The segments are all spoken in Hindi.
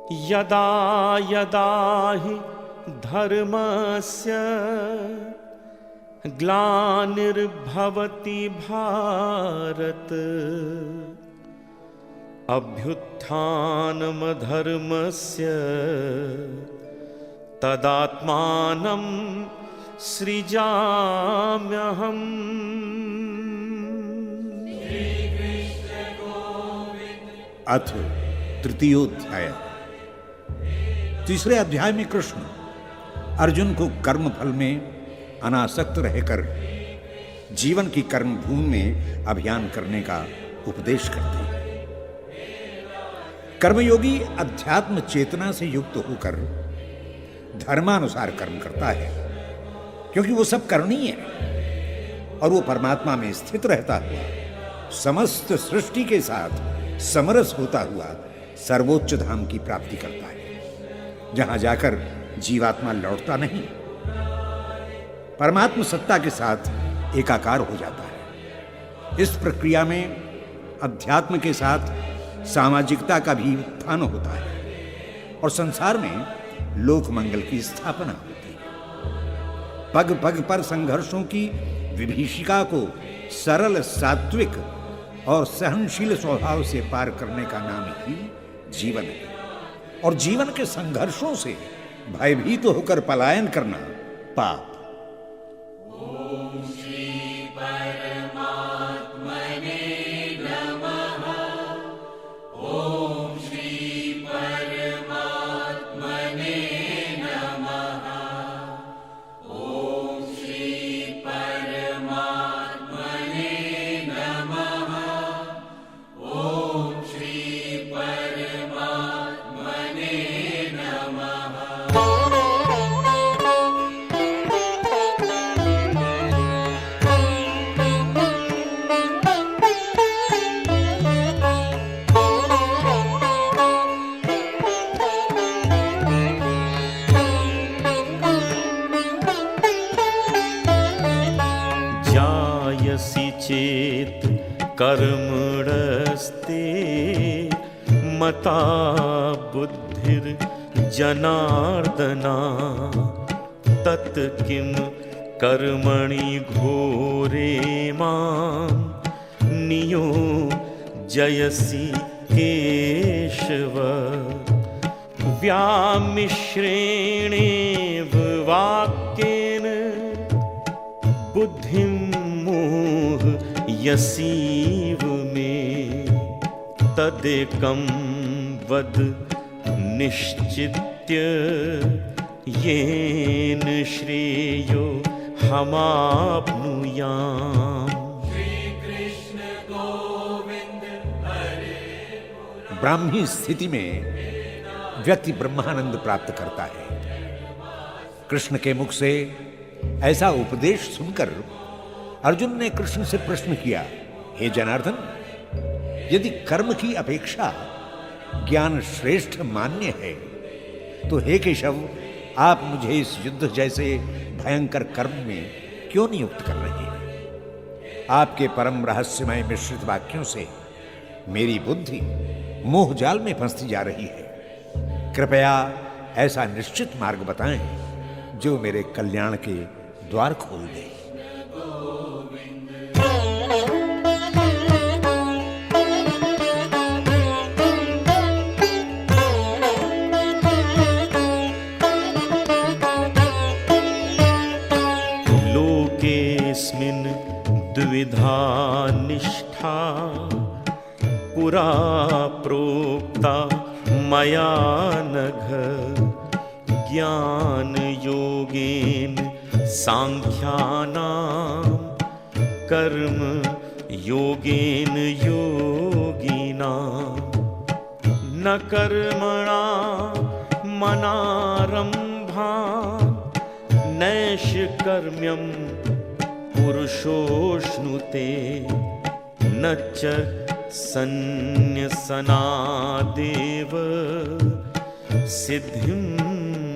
यदा यदा हि धर्मस्य ग्लानिर्भवति भारत अभ्युत्थानमधर्मस्य तदात्मानं सृजाम्यहम्। अथ तृतीयोध्याय। तीसरे अध्याय में कृष्ण अर्जुन को कर्म फल में अनासक्त रहकर जीवन की कर्म भूमि में अभियान करने का उपदेश करते हैं। कर्मयोगी अध्यात्म चेतना से युक्त होकर धर्मानुसार कर्म करता है, क्योंकि वो सब करणीय है और वो परमात्मा में स्थित रहता हुआ समस्त सृष्टि के साथ समरस होता हुआ सर्वोच्च धाम की प्राप्ति करता है, जहां जाकर जीवात्मा लौटता नहीं, परमात्मा सत्ता के साथ एकाकार हो जाता है। इस प्रक्रिया में अध्यात्म के साथ सामाजिकता का भी उत्थान होता है और संसार में लोक मंगल की स्थापना होती है। पग पग पर संघर्षों की विभीषिका को सरल, सात्विक और सहनशील स्वभाव से पार करने का नाम ही जीवन है, और जीवन के संघर्षों से भयभीत होकर पलायन करना पाप। ओम श्री परमात्मने नमः। ओम श्री परमात्मने नमः। ओम श्री परमात्मने नमः। ओम श्री परमात्मने नमः। जायसि चेत् कर्मणस्ते मता बुद्धिर्जनार्दना तत् किं कर्मणि घोरे मां नियोजयसि केशव। व्यामिश्रेणेव वाक्येन बुद्धिं मोहयसीव मे तदेकं वद निश्चित्य येन श्रेयो हमाप्नुयाम्। ब्राह्मी स्थिति में व्यक्ति ब्रह्मानंद प्राप्त करता है। कृष्ण के मुख से ऐसा उपदेश सुनकर अर्जुन ने कृष्ण से प्रश्न किया, हे जनार्दन, यदि कर्म की अपेक्षा ज्ञान श्रेष्ठ मान्य है तो हे केशव, आप मुझे इस युद्ध जैसे भयंकर कर्म में क्यों नियुक्त कर रहे हैं? आपके परम रहस्यमय मिश्रित वाक्यों से मेरी बुद्धि मोहजाल में फंसती जा रही है। कृपया ऐसा निश्चित मार्ग बताएं जो मेरे कल्याण के द्वार खोल दे। लोकेस्मिन् द्विधा निष्ठा पुरा प्रोक्ता मया नघ। ज्ञान योगेन सांख्यानां कर्म योगेन योगिनां न कर्मणा मनारंभान् नैष्कर्म्यं पुरुषोऽश्नुते न च सन्न्यसनादेव सिद्धिं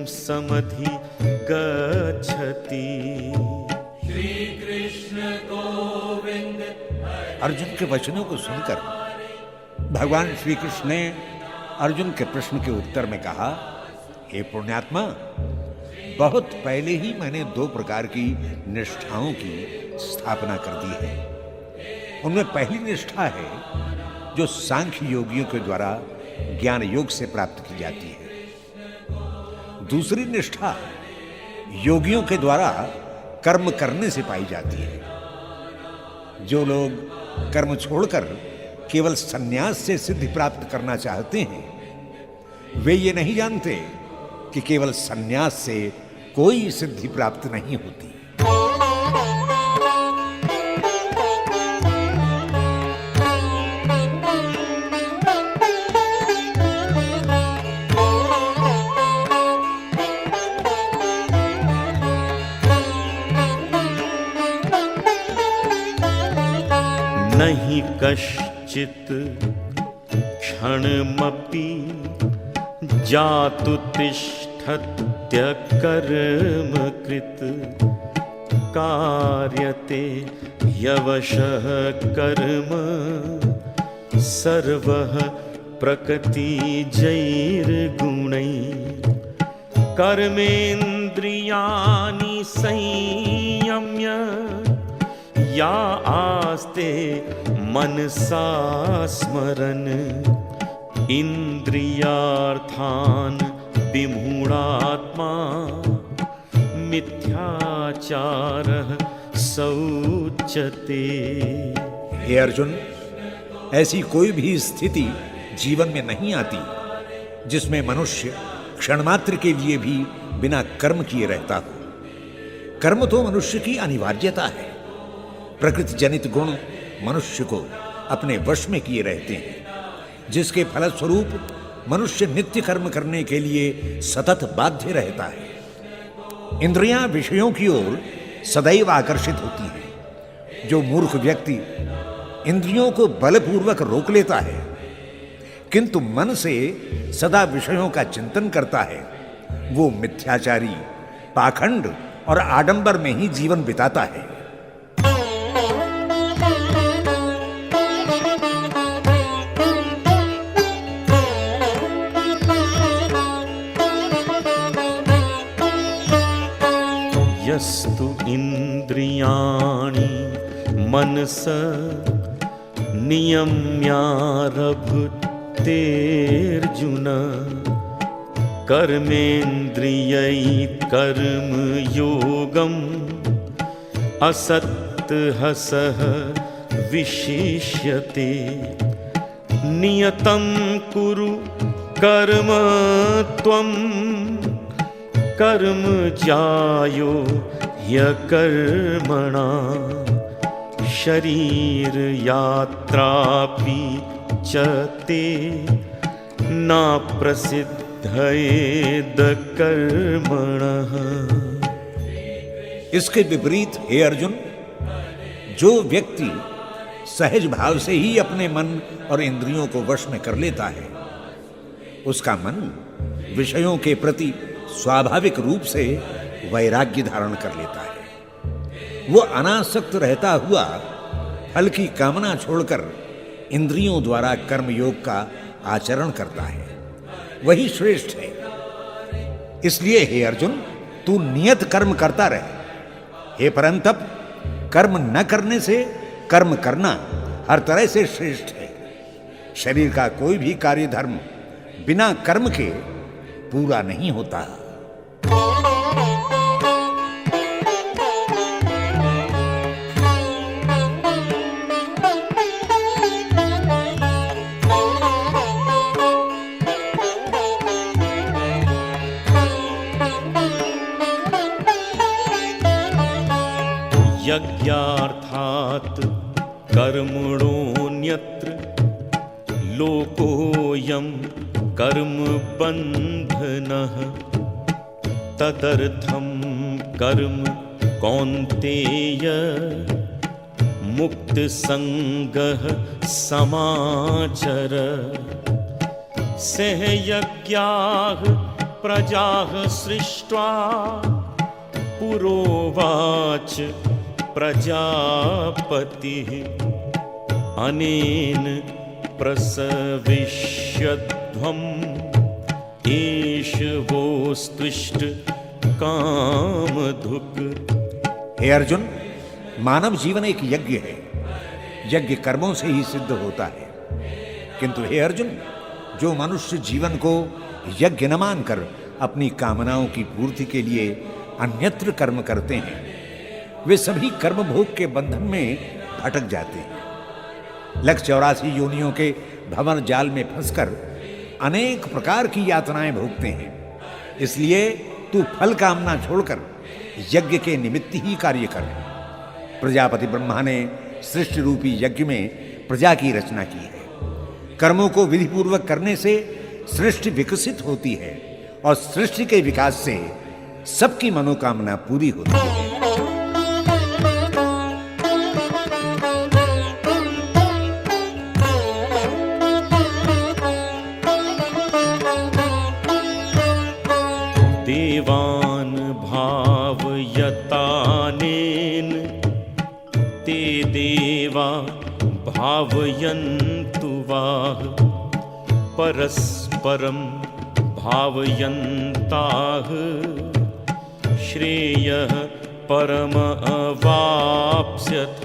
समधिगच्छति। श्री कृष्ण गोविंद। अर्जुन के वचनों को सुनकर भगवान श्री कृष्ण ने अर्जुन के प्रश्न के उत्तर में कहा, हे पुण्यात्मा, बहुत पहले ही मैंने 2 प्रकार की निष्ठाओं की स्थापना कर दी है। उनमें पहली निष्ठा है जो सांख्य योगियों के द्वारा ज्ञान योग से प्राप्त की जाती है। दूसरी निष्ठा योगियों के द्वारा कर्म करने से पाई जाती है। जो लोग कर्म छोड़कर केवल संन्यास से सिद्धि प्राप्त करना चाहते हैं, वे ये नहीं जानते कि केवल संन्यास से कोई सिद्धि प्राप्त नहीं होती। नहि कश्चित् क्षणमपि जातु तिष्ठत्यकर्म कृत् कार्यते यवशः कर्म सर्वः प्रकृतिजैर्गुणैः कर्मेन्द्रियाणि संयम्य या आस्ते मनसा स्मरन् इंद्रियार्थान् विमूढात्मा मिथ्याचारः सौच्यते। हे अर्जुन, ऐसी कोई भी स्थिति जीवन में नहीं आती जिसमें मनुष्य क्षण मात्र के लिए भी बिना कर्म किए रहता हो। कर्म तो मनुष्य की अनिवार्यता है। प्रकृति जनित गुण मनुष्य को अपने वश में किए रहते हैं, जिसके फलस्वरूप मनुष्य नित्य कर्म करने के लिए सतत बाध्य रहता है। इंद्रियां विषयों की ओर सदैव आकर्षित होती हैं। जो मूर्ख व्यक्ति इंद्रियों को बलपूर्वक रोक लेता है किंतु मन से सदा विषयों का चिंतन करता है, वो मिथ्याचारी, पाखंड और आडंबर में ही जीवन बिताता है। यस्तु इंद्रियाणि मनस नियम्यारभतेर्जुन कर्मेन्द्रियै कर्म योगम् असत्तहसः विशिष्यते नियतं कुरु कर्म त्वं कर्म ज्यायो ह्यकर्मणा शरीर यात्रापि च ते न प्रसिद्धयेद कर्मणः। इसके विपरीत हे अर्जुन, जो व्यक्ति सहज भाव से ही अपने मन और इंद्रियों को वश में कर लेता है, उसका मन विषयों के प्रति स्वाभाविक रूप से वैराग्य धारण कर लेता है। वो अनासक्त रहता हुआ फल की कामना छोड़कर इंद्रियों द्वारा कर्मयोग का आचरण करता है, वही श्रेष्ठ है। इसलिए हे अर्जुन, तू नियत कर्म करता रहे। हे परंतप, कर्म न करने से कर्म करना हर तरह से श्रेष्ठ है। शरीर का कोई भी कार्य धर्म बिना कर्म के पूरा नहीं होता। यज्ञार्थात् कर्मणोऽन्यत्र लोकोऽयं कर्म बन्धनः तदर्थं कर्म कौन्तेय मुक्त संगः समाचर सहयज्ञाः प्रजाः सृष्ट्वा पुरोवाच प्रजापतिः अनेन प्रसविष्यध्वम् एष वोस्त्विष्ट कामधुक्। हे अर्जुन, मानव जीवन एक यज्ञ है। यज्ञ कर्मों से ही सिद्ध होता है। किंतु हे अर्जुन, जो मनुष्य जीवन को यज्ञ न मानकर अपनी कामनाओं की पूर्ति के लिए अन्यत्र कर्म करते हैं, वे सभी कर्म भोग के बंधन में भटक जाते हैं। 184 योनियों के भंवर जाल में फंसकर अनेक प्रकार की यातनाएं भोगते हैं। इसलिए तू फल कामना छोड़कर यज्ञ के निमित्त ही कार्य कर। प्रजापति ब्रह्मा ने सृष्टि रूपी यज्ञ में प्रजा की रचना की है। कर्मों को विधिपूर्वक करने से सृष्टि विकसित होती है और सृष्टि के विकास से सबकी मनोकामना पूरी होती है। देवान् भावयतानेन ते देवा भावयन्तु वाः। परस्परं भावयन्ताः श्रेयः परमवाप्स्यथ।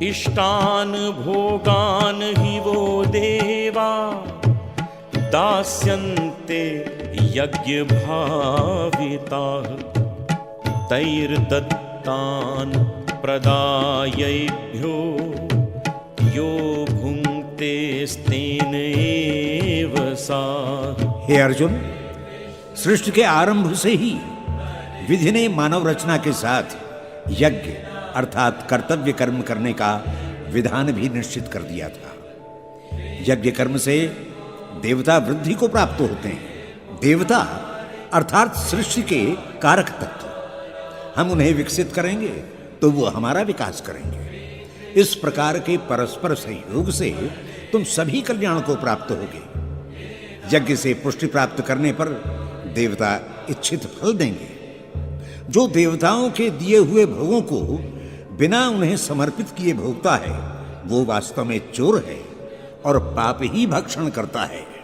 इष्टान् भोगान् हि वो देवा दास्यन्ते यज्ञभाविताः। तैर्दत्तान् प्रदायैभ्यो यो भुङ्क्ते स्तेनैव सः। हे अर्जुन, सृष्टि के आरंभ से ही विधि ने मानव रचना के साथ यज्ञ अर्थात कर्तव्य कर्म करने का विधान भी निश्चित कर दिया था। यज्ञ कर्म से देवता वृद्धि को प्राप्त होते हैं। देवता अर्थात सृष्टि के कारक तत्व। हम उन्हें विकसित करेंगे तो वो हमारा विकास करेंगे। इस प्रकार के परस्पर सहयोग से तुम सभी कल्याण को प्राप्त होगे। यज्ञ से पुष्टि प्राप्त करने पर देवता इच्छित फल देंगे। जो देवताओं के दिए हुए भोगों को बिना उन्हें समर्पित किए भोगता है, वो वास्तव में चोर है और पाप ही भक्षण करता है।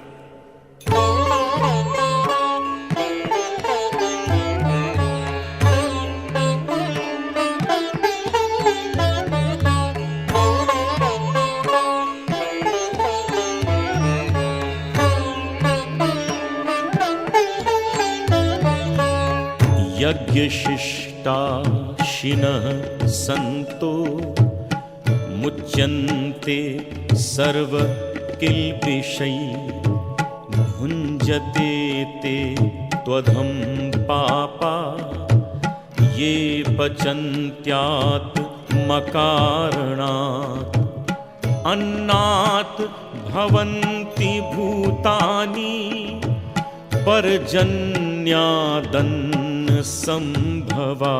यज्ञशिष्टाशिनः सन्तो मुच्यन्ते सर्वकिल्बिषैः। भुञ्जते ते त्वधं पापा ये पचन्त्यात्मकारणात्। अन्नात् भवन्ति भूतानि पर्जन्यादन्न संभवा।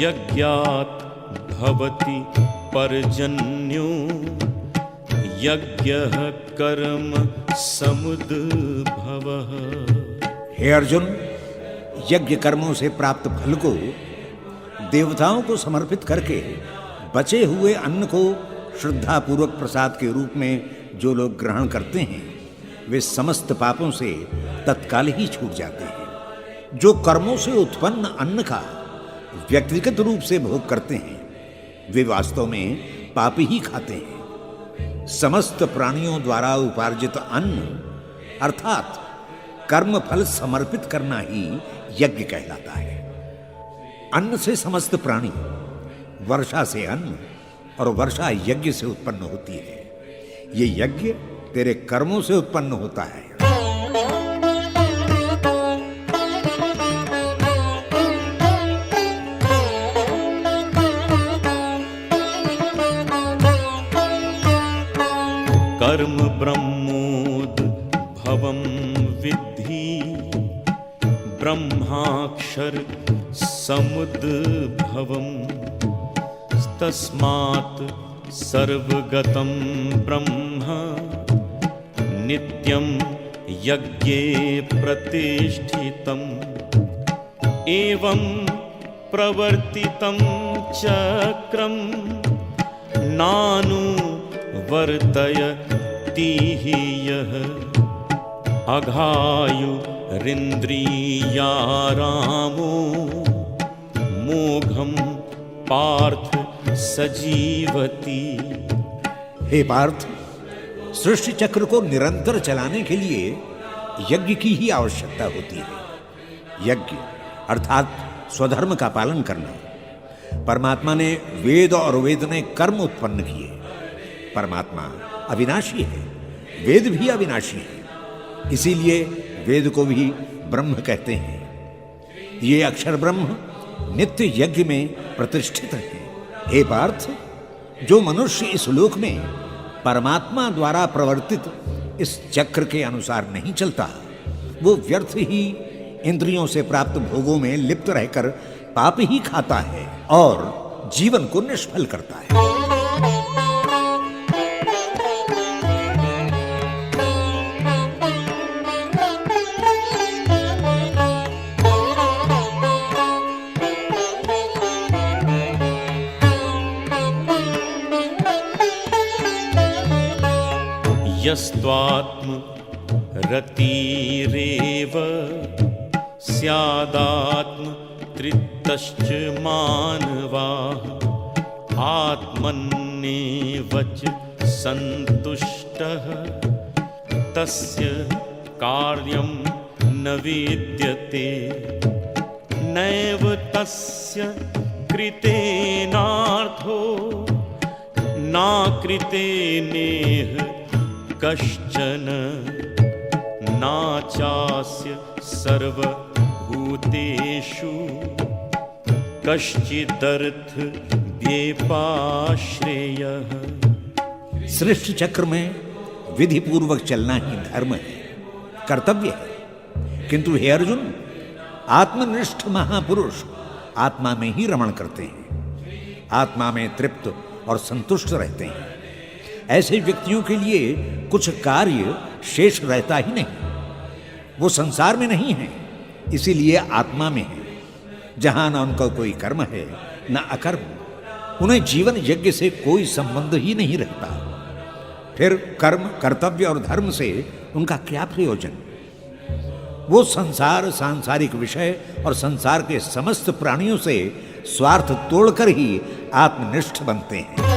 यज्ञात् भवति पर्जन्यो यज्ञः कर्म समुद्भवः। हे अर्जुन, यज्ञ कर्मों से प्राप्त फल को देवताओं को समर्पित करके बचे हुए अन्न को श्रद्धापूर्वक प्रसाद के रूप में जो लोग ग्रहण करते हैं, वे समस्त पापों से तत्काल ही छूट जाते हैं। जो कर्मों से उत्पन्न अन्न का व्यक्तिगत रूप से भोग करते हैं, वे वास्तव में पाप ही खाते हैं। समस्त प्राणियों द्वारा उपार्जित अन्न अर्थात कर्म फल समर्पित करना ही यज्ञ कहलाता है। अन्न से समस्त प्राणी, वर्षा से अन्न और वर्षा यज्ञ से उत्पन्न होती है। ये यज्ञ तेरे कर्मों से उत्पन्न होता है। कर्म ब्रह्मोद्भवं विद्धि ब्रह्माक्षर समुद्भवम्। तस्मात् सर्वगतं ब्रह्म नित्यं यज्ञे प्रतिष्ठितम्। एवं प्रवर्तितं चक्रं नानुवर्तयति हि यः। अघायुरिन्द्रियारामो मोघम पार्थ सजीवती। हे पार्थ, सृष्टि चक्र को निरंतर चलाने के लिए यज्ञ की ही आवश्यकता होती है। यज्ञ अर्थात स्वधर्म का पालन करना। परमात्मा ने वेद और वेद ने कर्म उत्पन्न किए। परमात्मा अविनाशी है, वेद भी अविनाशी है, इसीलिए वेद को भी ब्रह्म कहते हैं। ये अक्षर ब्रह्म नित्य यज्ञ में प्रतिष्ठित है। हे पार्थ, जो मनुष्य इस लोक में परमात्मा द्वारा प्रवर्तित इस चक्र के अनुसार नहीं चलता, वो व्यर्थ ही इंद्रियों से प्राप्त भोगों में लिप्त रहकर पाप ही खाता है और जीवन को निष्फल करता है। यस्त्वात्म रतिरेव स्यादात्म तृप्तश्च मानवाः आत्मन्येवच सन्तुष्टः तस्य कार्यं न विद्यते नैव तस्य कृतेनार्थो नाकृतेनेह कश्चन नाचास्य सर्वभूतेषु कश्चिदर्थ व्यपाश्रेयः। सृष्टि चक्र में विधि पूर्वक चलना ही धर्म है, कर्तव्य है। किंतु हे अर्जुन, आत्मनिष्ठ महापुरुष आत्मा में ही रमण करते हैं, आत्मा में तृप्त और संतुष्ट रहते हैं। ऐसे व्यक्तियों के लिए कुछ कार्य शेष रहता ही नहीं। वो संसार में नहीं है, इसीलिए आत्मा में है, जहां न उनका कोई कर्म है न अकर्म। उन्हें जीवन यज्ञ से कोई संबंध ही नहीं रहता। फिर कर्म, कर्तव्य और धर्म से उनका क्या प्रयोजन? वो संसार, सांसारिक विषय और संसार के समस्त प्राणियों से स्वार्थ तोड़कर ही आत्मनिष्ठ बनते हैं।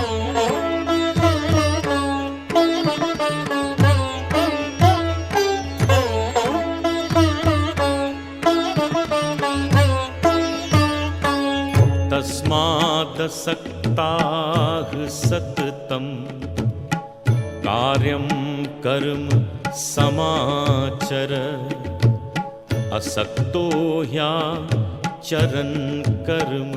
तस्मादसक्ताः सततं कार्यं कर्म समाचर असक्तो ह्याचरन् कर्म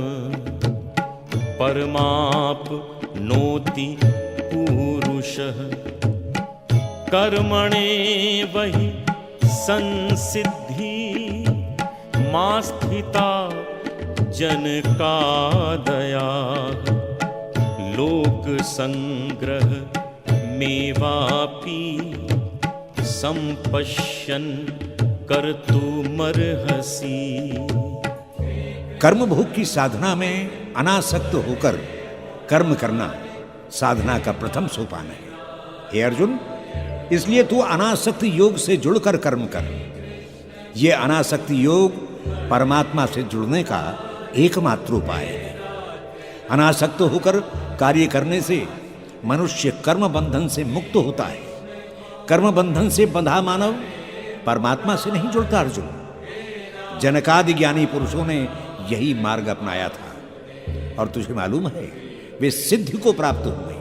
परमाप्नोति पूरुषः कर्मणेव हि संसिद्धि मा स्थिता जनकादया लोक संग्रह मेवापि संपश्यन् कर्तुमर्हसि। कर्म भोग की साधना में अनासक्त होकर कर्म करना साधना का प्रथम सोपान है। हे अर्जुन, इसलिए तू अनासक्त योग से जुड़कर कर्म कर। ये अनासक्त योग परमात्मा से जुड़ने का एकमात्र उपाय है। अनासक्त होकर कार्य करने से मनुष्य कर्म बंधन से मुक्त होता है। कर्म बंधन से बंधा मानव परमात्मा से नहीं जुड़ता। अर्जुन, जनकादि ज्ञानी पुरुषों ने यही मार्ग अपनाया था और तुझे मालूम है वे सिद्धि को प्राप्त हुए।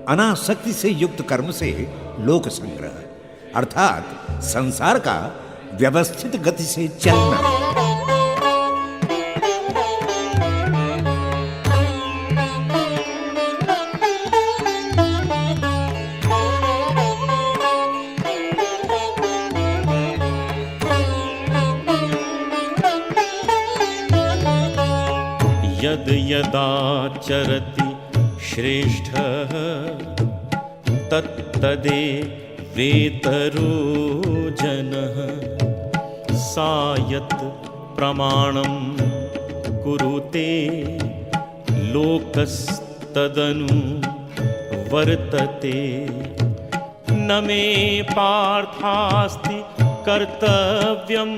अनासक्ति से युक्त कर्म से लोक संग्रह अर्थात संसार का व्यवस्थित गति से चलना। यद यदाचरति श्रेष्ठः तत्तदेवेतरो जनः सा यत् प्रमाणं कुरुते लोकस्तदनु वर्तते। न मे पार्थास्ति कर्तव्यं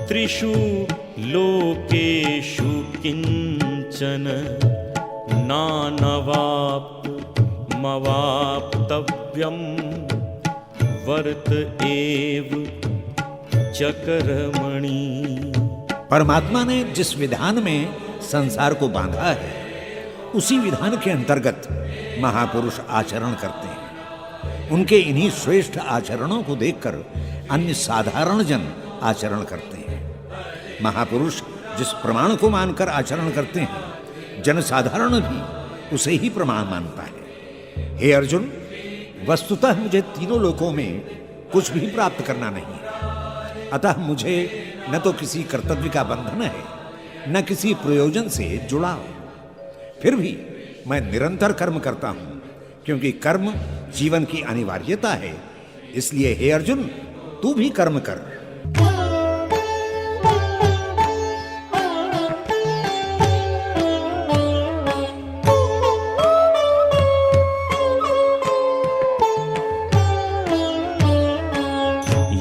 त्रिषु लोकेषु किंचन नानवाप्तमवाप्तव्यं वर्त एव च कर्मणि। परमात्मा ने जिस विधान में संसार को बांधा है, उसी विधान के अंतर्गत महापुरुष आचरण करते हैं। उनके इन्हीं श्रेष्ठ आचरणों को देखकर अन्य साधारण जन आचरण करते हैं। महापुरुष जिस प्रमाण को मानकर आचरण करते हैं, जनसाधारण भी उसे ही प्रमाण मानता है। हे अर्जुन, वस्तुतः मुझे तीनों लोकों में कुछ भी प्राप्त करना नहीं है, अतः मुझे न तो किसी कर्तव्य का बंधन है, न किसी प्रयोजन से जुड़ाव। फिर भी मैं निरंतर कर्म करता हूं, क्योंकि कर्म जीवन की अनिवार्यता है। इसलिए हे अर्जुन, तू भी कर्म कर।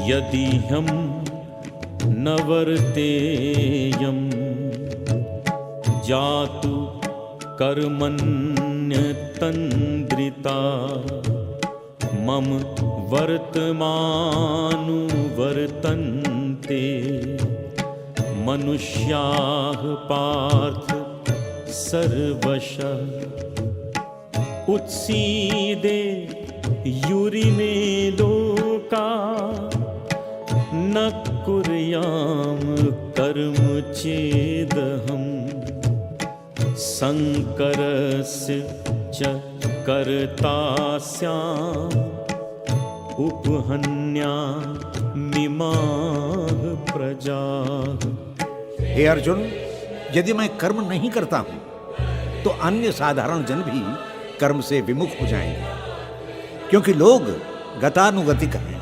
यदि हम न वर्तेयं जातु कर्मण्यतन्द्रिता मम वर्तमानुवर्तन्ते मनुष्याः पार्थ सर्वशः उत्सीदे युरिमे लोका न कुर्याम कर्म चेदहम् संकरस्य च कर्ता स्याम् उपहन्यामिमाः प्रजाः। हे अर्जुन, यदि मैं कर्म नहीं करता हूं तो अन्य साधारण जन भी कर्म से विमुख हो जाएंगे, क्योंकि लोग गतानुगतिक हैं,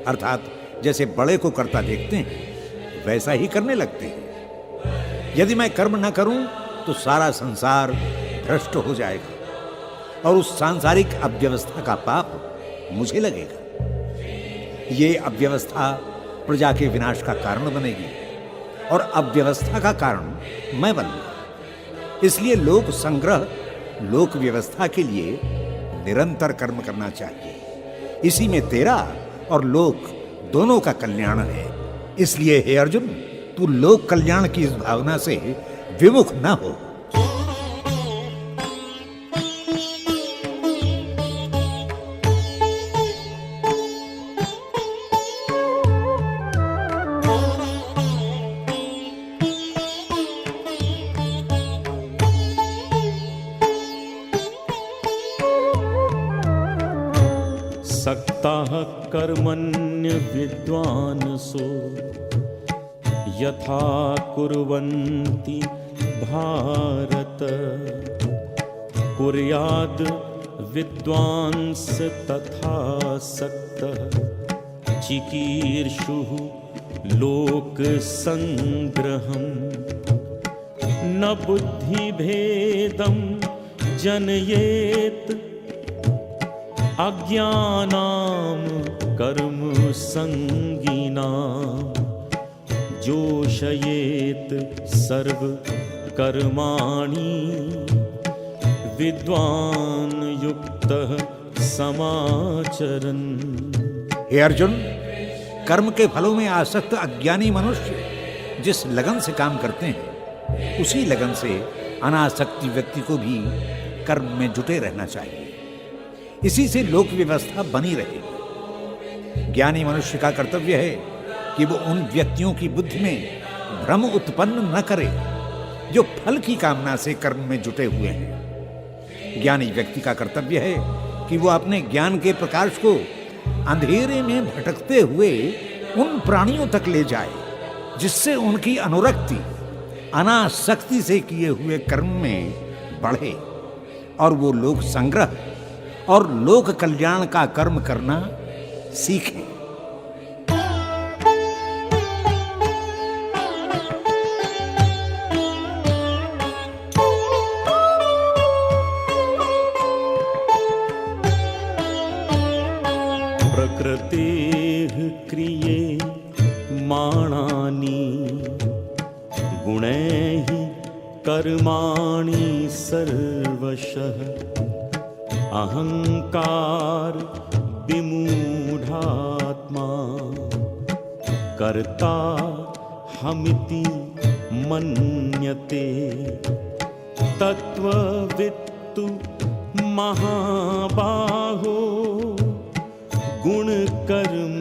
अर्थात जैसे बड़े को करता देखते हैं वैसा ही करने लगते हैं। यदि मैं कर्म न करूं तो सारा संसार भ्रष्ट हो जाएगा और उस सांसारिक अव्यवस्था का पाप मुझे लगेगा। ये अव्यवस्था प्रजा के विनाश का कारण बनेगी और अव्यवस्था का कारण मैं बनूंगा। इसलिए लोक संग्रह, लोक व्यवस्था के लिए निरंतर कर्म करना चाहिए। इसी में तेरा और लोक दोनों का कल्याण है। इसलिए हे अर्जुन, तू लोक कल्याण की इस भावना से विमुख न हो। सक्ताः कर्मण्य विद्वांसो यथा कुर्वन्ति भारत कुर्याद् विद्वांस तथा सक्तः चिकीर्षुः लोक संग्रहम् न बुद्धिभेदं जनयेत् अज्ञानां कर्म संगीनां जोषयेत् सर्व कर्माणि विद्वान युक्तः समाचरन्। हे अर्जुन, कर्म के फलों में आसक्त अज्ञानी मनुष्य जिस लगन से काम करते हैं, उसी लगन से अनासक्ति व्यक्ति को भी कर्म में जुटे रहना चाहिए। इसी से लोक व्यवस्था बनी रहेगी। ज्ञानी मनुष्य का कर्तव्य है कि वो उन व्यक्तियों की बुद्धि में भ्रम उत्पन्न न करे जो फल की कामना से कर्म में जुटे हुए हैं। ज्ञानी व्यक्ति का कर्तव्य है कि वो अपने ज्ञान के प्रकाश को अंधेरे में भटकते हुए उन प्राणियों तक ले जाए जिससे उनकी अनुरक्ति अनासक्ति से किए हुए कर्म में बढ़े और वो लोक संग्रह और लोक कल्याण का कर्म करना सीखें। प्रकृति प्रकृतेः क्रिये माणानि गुणैः कर्माणि सर्वशः अहंकार विमूढ़ात्मा कर्ता हमिति मन्यते तत्त्ववित्तु महाबाहो गुण कर्म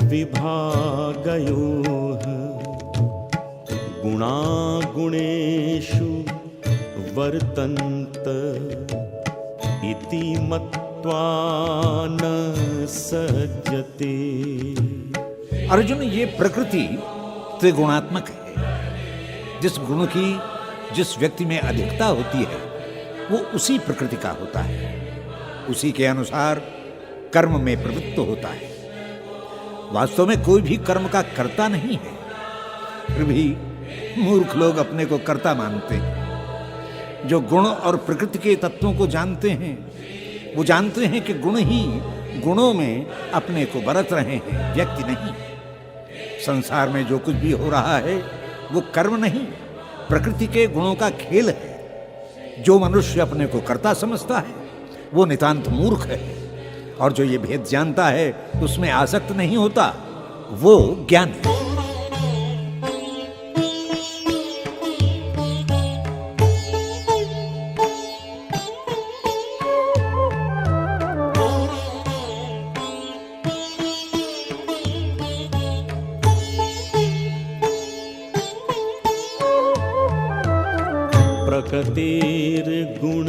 विभागयोः गुणागुणेषु वर्तन्त इति मत्वा न सज्जते। अर्जुन, ये प्रकृति त्रिगुणात्मक है। जिस गुण की जिस व्यक्ति में अधिकता होती है वो उसी प्रकृति का होता है, उसी के अनुसार कर्म में प्रवृत्त होता है। वास्तव में कोई भी कर्म का कर्ता नहीं है, फिर भी मूर्ख लोग अपने को कर्ता मानते हैं। जो गुण और प्रकृति के तत्वों को जानते हैं वो जानते हैं कि गुण ही गुणों में अपने को बरत रहे हैं, व्यक्ति नहीं। संसार में जो कुछ भी हो रहा है वो कर्म नहीं, प्रकृति के गुणों का खेल है। जो मनुष्य अपने को कर्ता समझता है वो नितांत मूर्ख है, और जो ये भेद जानता है उसमें आसक्त नहीं होता वो ज्ञानी है। प्रकृतिर्गुण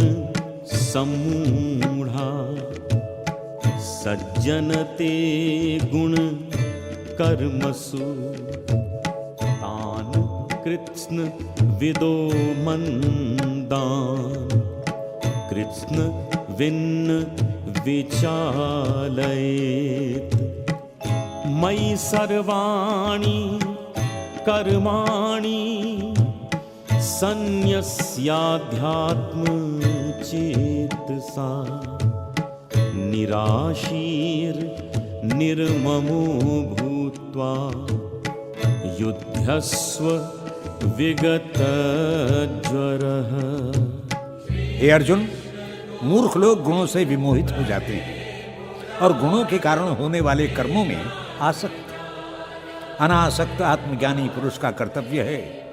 सम्मूढ़ा सज्जनते गुण कर्मसु तान् कृत्स्न विदो मंदान् कृत्स्न विन्न विचालयेत् मयि सर्वाणि कर्माणि सन्न्यस्याध्यात्म चेतसा निराशीर निर्ममो भूत्वा युध्यस्व विगतज्वरः। हे अर्जुन, मूर्ख लोग गुणों से विमोहित हो जाते हैं और गुणों के कारण होने वाले कर्मों में आसक्त। अनासक्त आत्मज्ञानी पुरुष का कर्तव्य है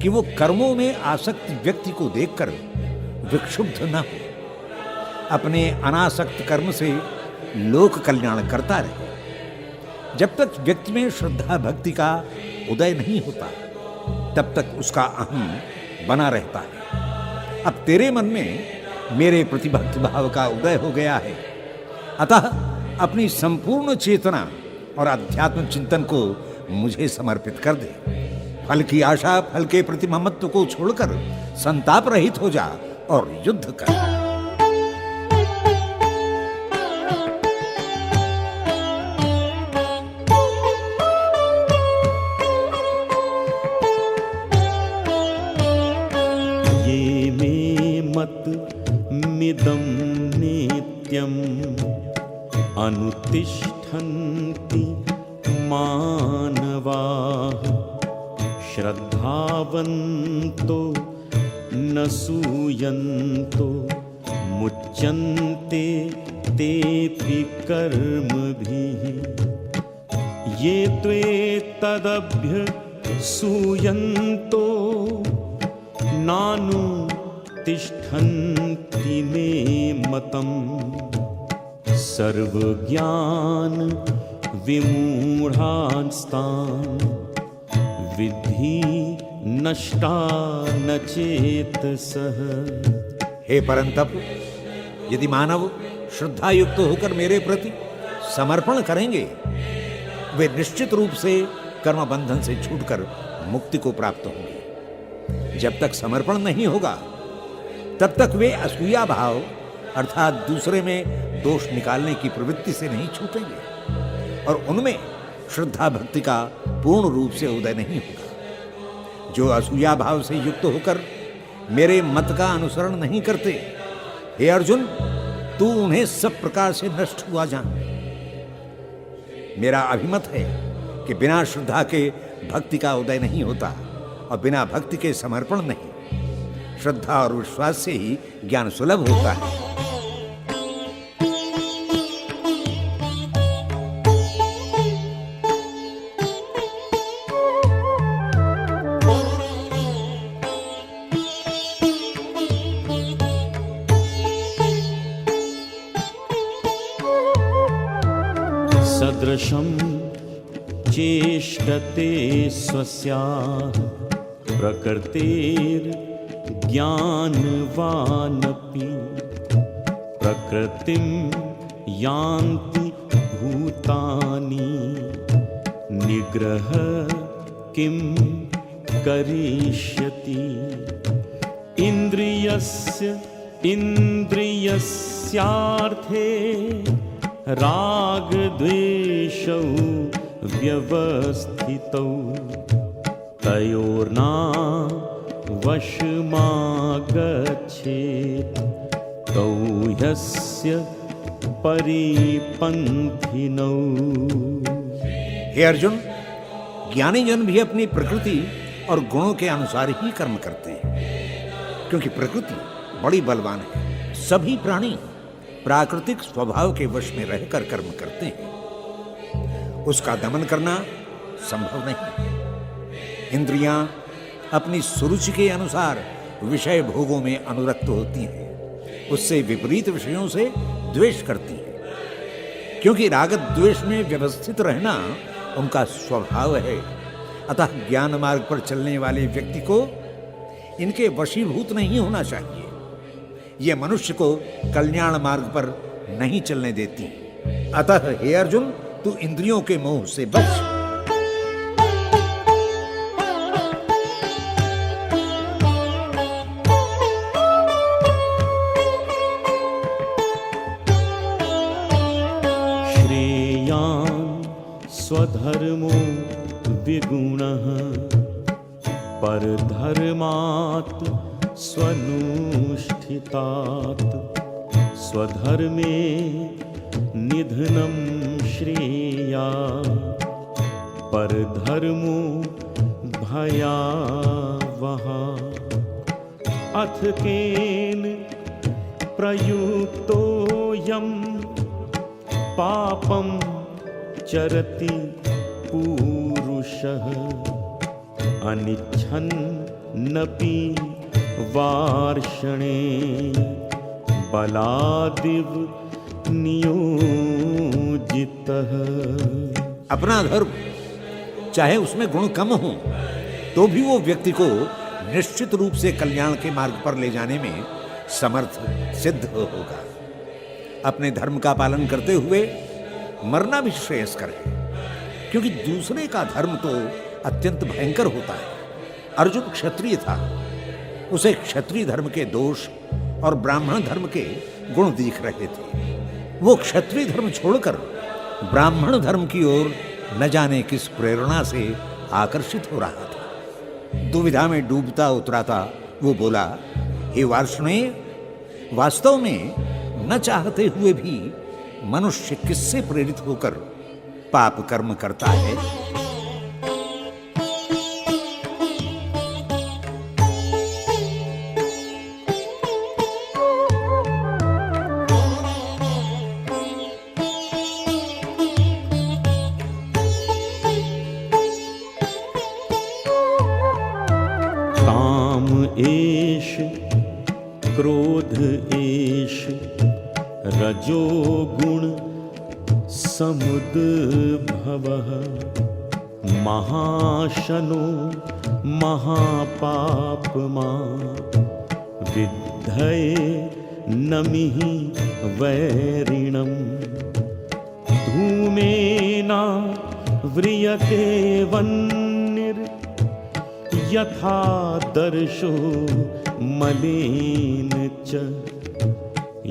कि वो कर्मों में आसक्त व्यक्ति को देखकर विक्षुब्ध न हो, अपने अनासक्त कर्म से लोक कल्याण करता रहे। जब तक व्यक्ति में श्रद्धा भक्ति का उदय नहीं होता तब तक उसका अहम बना रहता है। अब तेरे मन में मेरे प्रति भक्ति भाव का उदय हो गया है, अतः अपनी संपूर्ण चेतना और अध्यात्म चिंतन को मुझे समर्पित कर दे। फल की आशा, फल के प्रति ममत्व को छोड़कर संताप रहित हो जा और युद्ध कर। ये मे मत मिदं नित्यम् अनुतिष्ठन्ति मानवाः श्रद्धावन्तो न सूयन्तो मुच्यन्ते तेऽपि कर्मभिः ये त्वेतदभ्यसूयन्तो नानुतिष्ठन्ति मे मतम् सर्वज्ञान विमूढ़ांस्तान् विद्धि नष्टा न चेतसः। हे परंतप, यदि मानव श्रद्धा युक्त होकर मेरे प्रति समर्पण करेंगे वे निश्चित रूप से कर्म बंधन से छूटकर मुक्ति को प्राप्त होंगे। जब तक समर्पण नहीं होगा तब तक वे असूया भाव अर्थात दूसरे में दोष निकालने की प्रवृत्ति से नहीं छूटेंगे और उनमें श्रद्धा भक्ति का पूर्ण रूप से उदय नहीं होगा। जो असूया भाव से युक्त होकर मेरे मत का अनुसरण नहीं करते, हे अर्जुन, तू उन्हें सब प्रकार से नष्ट हुआ जान। मेरा अभिमत है कि बिना श्रद्धा के भक्ति का उदय नहीं होता और बिना भक्ति के समर्पण नहीं। श्रद्धा और विश्वास से ही ज्ञान सुलभ होता है। सदृशं चेष्टते स्वस्याः प्रकृतिर्ज्ञानवानपि प्रकृतिं यान्ति भूतानि निग्रह किं करिष्यति इन्द्रियस्यार्थे राग द्वेषौ व्यवस्थितौ तयोर्ना वशमागच्छेत् तौ ह्यस्य परिपन्थिनौ। हे अर्जुन, ज्ञानी जन भी अपनी प्रकृति और गुणों के अनुसार ही कर्म करते हैं, क्योंकि प्रकृति बड़ी बलवान है। सभी प्राणी प्राकृतिक स्वभाव के वश में रहकर कर्म करते हैं, उसका दमन करना संभव नहीं। इंद्रियां अपनी सुरुचि के अनुसार विषय भोगों में अनुरक्त होती हैं, उससे विपरीत विषयों से द्वेष करती हैं, क्योंकि राग द्वेष में व्यवस्थित रहना उनका स्वभाव है। अतः ज्ञान मार्ग पर चलने वाले व्यक्ति को इनके वशीभूत नहीं होना चाहिए। ये मनुष्य को कल्याण मार्ग पर नहीं चलने देती। अतः हे अर्जुन, तू इंद्रियों के मोह से बच। श्रेयान् स्वधर्मो विगुणः परधर्मात् स्वनुष्ठितात् स्वधर्मे निधनं श्रेया परधर्मो भयावह। अथ केन प्रयुक्तोऽयं पापं चरति पूरुषः अनिच्छन्नपि वार्षणे बलादिव नियोजितः। अपना धर्म चाहे उसमें गुण कम हो तो भी वो व्यक्ति को निश्चित रूप से कल्याण के मार्ग पर ले जाने में समर्थ सिद्ध होगा। अपने धर्म का पालन करते हुए मरना भी श्रेयस्कर है, क्योंकि दूसरे का धर्म तो अत्यंत भयंकर होता है। अर्जुन क्षत्रिय था, उसे क्षत्रिय धर्म के दोष और ब्राह्मण धर्म के गुण दिख रहे थे। वो क्षत्रिय धर्म छोड़कर ब्राह्मण धर्म की ओर न जाने किस प्रेरणा से आकर्षित हो रहा था। दुविधा में डूबता उतराता वो बोला, हे वार्ष्णेय, वास्तव में न चाहते हुए भी मनुष्य किससे प्रेरित होकर पाप कर्म करता है? काम एष क्रोध एष रजोगुण समुद्भवः महाशनो महापापमा विद्धये नमिः वैरिणम् धूमेना व्रियते वह्निर् यथा दर्शो मलेन च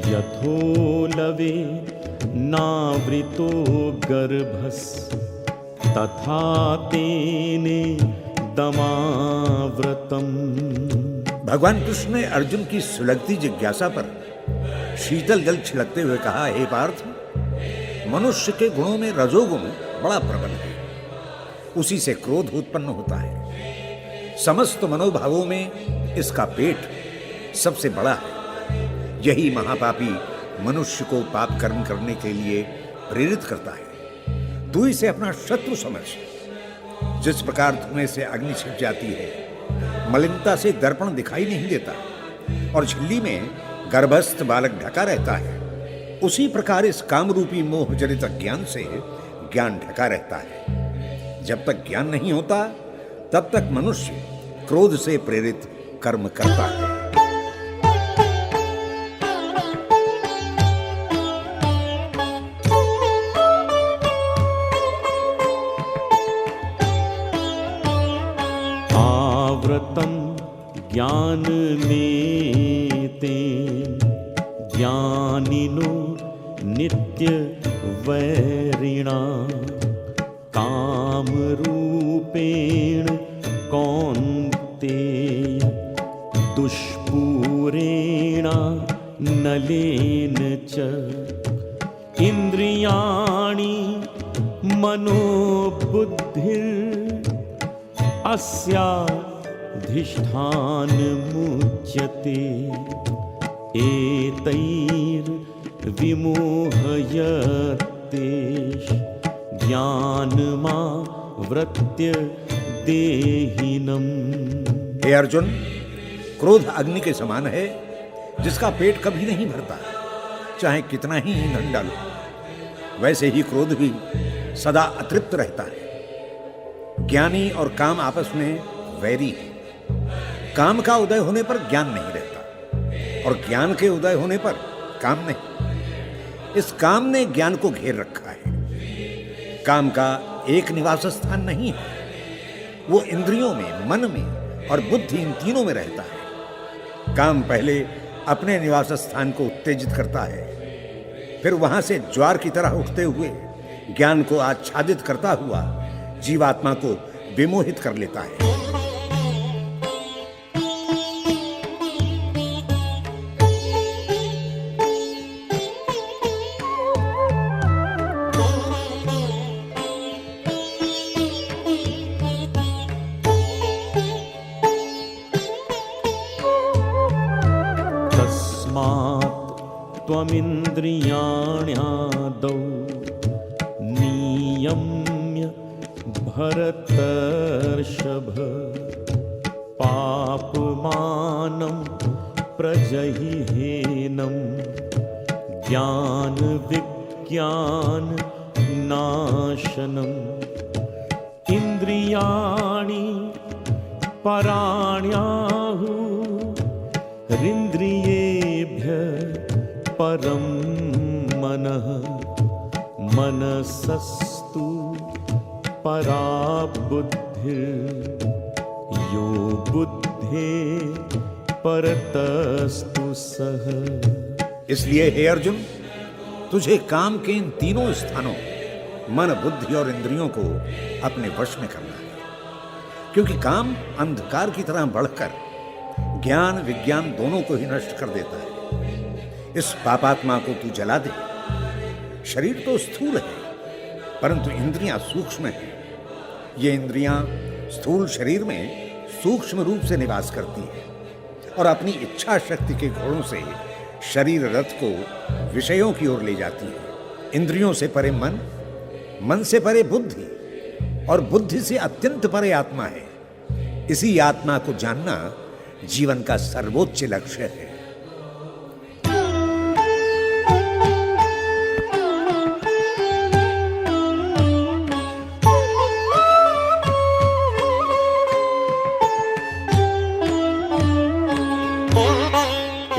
यथोलवे नावृतो गर्भस् तथा तेने दमाव्रतम्। भगवान कृष्ण ने अर्जुन की सुलगती जिज्ञासा पर शीतल जल छिड़कते हुए कहा, हे पार्थ, मनुष्य के गुणों में रजोगुण बड़ा प्रबल है, उसी से क्रोध उत्पन्न होता है। समस्त मनोभावों में इसका पेट सबसे बड़ा है। यही महापापी मनुष्य को पाप कर्म करने के लिए प्रेरित करता है। तू इसे अपना शत्रु समझ। जिस प्रकार धुएं से अग्नि छिप जाती है, मलिनता से दर्पण दिखाई नहीं देता और झिल्ली में गर्भस्थ बालक ढका रहता है, उसी प्रकार इस कामरूपी मोह जनित ज्ञान से ज्ञान ढका रहता है। जब तक ज्ञान नहीं होता तब तक मनुष्य क्रोध से प्रेरित कर्म करता है। आवृतं ज्ञान में तेन ज्ञानिनो नित्य वैरिणा काम रूपेण कौन्तेय दुष्पूरेण नलेन च इंद्रियाणि मनोबुद्धिर् अस्याधिष्ठानमुच्यते एतैर्विमोहयतेष ज्ञानमावृत्य देहिनम्। हे अर्जुन, क्रोध अग्नि के समान है जिसका पेट कभी नहीं भरता, चाहे कितना ही ईंधन डालो। वैसे ही क्रोध भी सदा अतृप्त रहता है। ज्ञानी और काम आपस में वैरी है। काम का उदय होने पर ज्ञान नहीं रहता और ज्ञान के उदय होने पर काम नहीं। इस काम ने ज्ञान को घेर रखा है। काम का एक निवास स्थान नहीं है, वो इंद्रियों में, मन में और बुद्धि, इन तीनों में रहता है। काम पहले अपने निवास स्थान को उत्तेजित करता है, फिर वहां से ज्वार की तरह उठते हुए ज्ञान को आच्छादित करता हुआ जीवात्मा को विमोहित कर लेता है। त्वमिन्द्रियाण्यादौ नियम्य भरतर्षभ पापमानं प्रजहिहेनं ज्ञान विज्ञान नाशनम् इंद्रियाणि पराण्याहुरिन्द्रियेभ्यः परं मनः मनसस्तु परा बुद्धिर् यो बुद्धे परतस्तु सः। इसलिए हे अर्जुन, तुझे काम के इन तीनों स्थानों मन, बुद्धि और इंद्रियों को अपने वश में करना है, क्योंकि काम अंधकार की तरह बढ़कर ज्ञान विज्ञान दोनों को ही नष्ट कर देता है। इस पापात्मा को तू जला दे। शरीर तो स्थूल है, परंतु इंद्रियां सूक्ष्म हैं। ये इंद्रियां स्थूल शरीर में सूक्ष्म रूप से निवास करती हैं और अपनी इच्छा शक्ति के घोड़ों से शरीर रथ को विषयों की ओर ले जाती है। इंद्रियों से परे मन, मन से परे बुद्धि और बुद्धि से अत्यंत परे आत्मा है। इसी आत्मा को जानना जीवन का सर्वोच्च लक्ष्य है।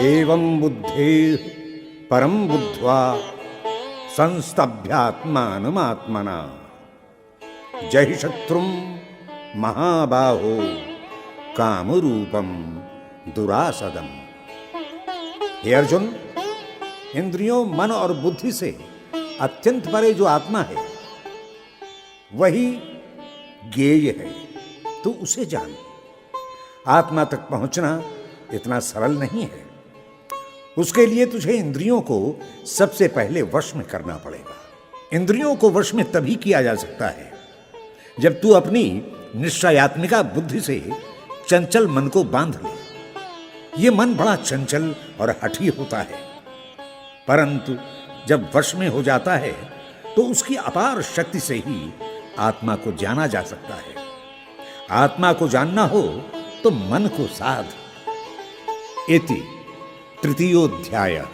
एवं बुद्धे परम बुद्ध्वा संस्तभ्यात्मानमात्मना जहि शत्रुं महाबाहो कामरूपम दुरासदम। हे अर्जुन, इंद्रियों, मन और बुद्धि से अत्यंत परे जो आत्मा है वही ज्ञेय है। तू उसे जान। आत्मा तक पहुंचना इतना सरल नहीं है। उसके लिए तुझे इंद्रियों को सबसे पहले वश में करना पड़ेगा। इंद्रियों को वश में तभी किया जा सकता है जब तू अपनी निश्चयात्मिका बुद्धि से चंचल मन को बांध ले। यह मन बड़ा चंचल और हठी होता है, परंतु जब वश में हो जाता है तो उसकी अपार शक्ति से ही आत्मा को जाना जा सकता है। आत्मा को जानना हो तो मन को साध। इति तृतीयोध्यायः।